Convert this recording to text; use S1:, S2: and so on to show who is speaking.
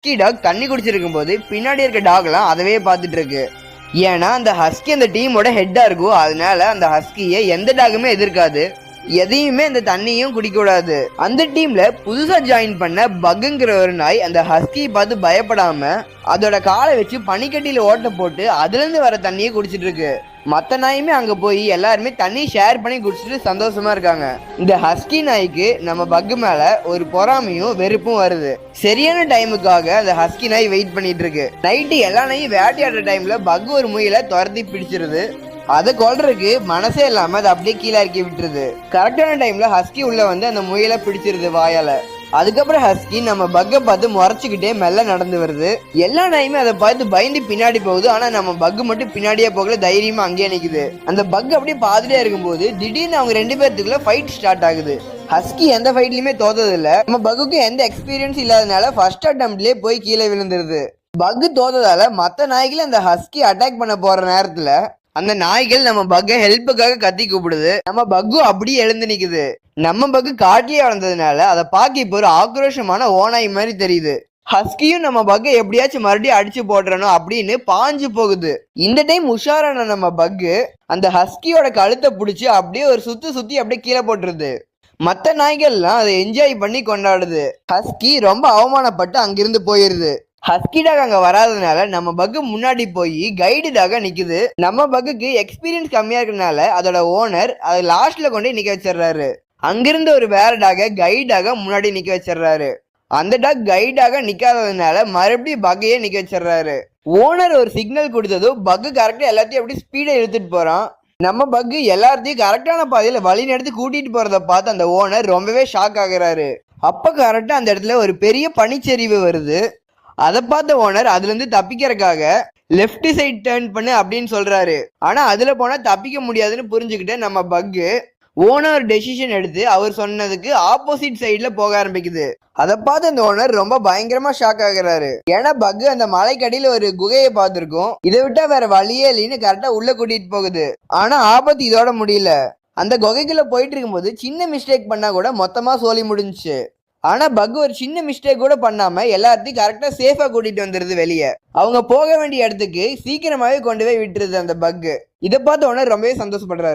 S1: Husky talk தண்ணி குடிச்சிருக்கும் போது பின்னாடி இருக்க டாக்லாம் அதவே பார்த்துட்டு இருக்கு. ஏன்னா அந்த ஹஸ்கி அந்த டீமோட ஹெட்டா இருக்கும். அதனால அந்த ஹஸ்கியை எந்த டாகுமே எதிர்க்காது, எதையுமே அந்த தண்ணியும் குடிக்க கூடாது. அந்த டீம்ல புதுசா ஜாயின் பண்ண பக்குங்கிற ஒரு நாய் அந்த ஹஸ்கியை பார்த்து பயப்படாம அதோட காலை வச்சு பனிக்கட்டியில ஓட்ட போட்டு அதுல இருந்து வர தண்ணியை குடிச்சிட்டு இருக்கு. மற்ற நாயுமே அங்க போய் எல்லாருமே தண்ணி ஷேர் பண்ணி குடிச்சிட்டு சந்தோஷமா இருக்காங்க. இந்த ஹஸ்கி நாய்க்கு நம்ம பக்கு மேல ஒரு பொறாமையும் வெறுப்பும் வருது. சரியான டைமுக்காக அந்த ஹஸ்கி நாய் வெயிட் பண்ணிட்டு இருக்கு. நைட்டு எல்லா நாயும் வேட்டையாடுற டைம்ல பக்கு ஒரு முயலை துரத்தி பிடிச்சிருது. அதை கொல்றதுக்கு மனசே இல்லாம அதை அப்படியே கீழே இறக்கி விட்டுருது. கரெக்டான டைம்ல ஹஸ்கி உள்ள வந்து அந்த முயலை பிடிச்சிருது வாயால. அதுக்கப்புறம் ஹஸ்கி நம்ம பக்கை பார்த்து முறைச்சுக்கிட்டே மெல்ல நடந்து வருது. எல்லா நாயுமே அதை பார்த்து பயந்து பின்னாடி போகுது. ஆனா நம்ம பக்கு மட்டும் பின்னாடியே போகல, தைரியமா அங்கேயே நிக்குது. அந்த பக் அப்படியே பாதிலே இருக்கும்போது திடீர்னு அவங்க 2 பேர்த்துக்குள்ள ஃபைட் ஸ்டார்ட் ஆகுது. ஹஸ்கி எந்த ஃபைட்லயுமே தோத்தது இல்ல. நம்ம பக்குக்கு எந்த எக்ஸ்பீரியன்ஸ் இல்லாதனால ஃபர்ஸ்ட் அட்டம்ப்ட்லயே போய் கீழே விழுந்துருது. பக்கு தோத்ததால மற்ற நாய்கள் அந்த ஹஸ்கி அட்டாக் பண்ண போற நேரத்துல அந்த நாய்கள் நம்ம பக்கை ஹெல்ப்புக்காக கத்தி கூப்பிடுது. நம்ம பக்கு அப்படியே எழுந்து நிக்குது. நம்ம பக்கு காட்டிலே வளர்ந்ததுனால அதை பார்க்க இப்போ ஒரு ஆக்ரோஷமான ஓநாய் மாதிரி தெரியுது. ஹஸ்கியும் நம்ம பக்கை எப்படியாச்சும் மறுபடியும் அடிச்சு போட்டுறணும் அப்படின்னு பாஞ்சு போகுது. இந்த டைம் உஷாரான நம்ம பக்கு அந்த ஹஸ்கியோட கழுத்தை பிடிச்சி அப்படியே ஒரு சுத்தி அப்படியே கீழே போட்டுருது. மற்ற நாய்கள்லாம் அதை என்ஜாய் பண்ணி கொண்டாடுது. ஹஸ்கி ரொம்ப அவமானப்பட்டு அங்கிருந்து போயிருது. ஹஸ்கி டாக் அங்க வராதனால நம்ம பக்கு முன்னாடி போய் கைடு டாக நிக்குது. நம்ம பக்குக்கு எக்ஸ்பீரியன்ஸ் கம்மியா இருக்கனால அதோட ஓனர் அதை லாஸ்ட்ல கொண்டு நிக்க வச்சிடறாரு. அங்கிருந்து ஒரு வேற டாக கைடாக முன்னாடி நிக்க வச்சிடறாரு. அந்த டாக் கைடாக நிக்காததுனால மறுபடியும் பக்கையே நிக்க வச்சிடறாரு. ஓனர் ஒரு சிக்னல் கொடுத்ததும் பக்கு கரெக்டா எல்லாத்தையும் அப்படி ஸ்பீடா இழுத்துட்டு போறான். நம்ம பக்கு எல்லாத்தையும் கரெக்டான பாதையில வழி நடத்தி கூட்டிட்டு போறத பார்த்து அந்த ஓனர் ரொம்பவே ஷாக் ஆகுறாரு. அப்ப கரெக்டா அந்த இடத்துல ஒரு பெரிய பனிச்சரிவு வருது. அதை பார்த்த ஓனர் அதுல இருந்து தப்பிக்கிறதுக்காக லெஃப்ட் சைட் டர்ன் பண்ணு அப்படின்னு சொல்றாரு. ஆனா அதுல போனா தப்பிக்க முடியாதுன்னு புரிஞ்சுக்கிட்டு நம்ம பக்கு ஓனர் டெசிஷன் எடுத்து அவர் சொன்னதுக்கு ஆப்போசிட் சைட்ல போக ஆரம்பிக்குது. அதை பார்த்து அந்த ஓனர் ரொம்ப பயங்கரமா ஷாக் ஆகுறாரு. ஏன்னா பக்கு அந்த மலைக்கடியில ஒரு குகையை பார்த்துருக்கோம். இதை விட்டா வேற வழியே இல்லைன்னு கரெக்டா உள்ள கூட்டிட்டு போகுது. ஆனா ஆபத்து இதோட முடியல. அந்த குகைக்குள்ள போயிட்டு இருக்கும்போது சின்ன மிஸ்டேக் பண்ணா கூட மொத்தமா சோலி முடிஞ்சுச்சு. ஆனா பக் ஒரு சின்ன மிஸ்டேக் கூட பண்ணாம எல்லாத்தையும் கரெக்டா சேஃபா கூட்டிட்டு வந்துருது வெளியே. அவங்க போக வேண்டிய இடத்துக்கு சீக்கிரமாவே கொண்டு போய் விட்டுருது அந்த பக். இதை பார்த்த உடனே ரொம்பவே சந்தோஷப்படுறாரு.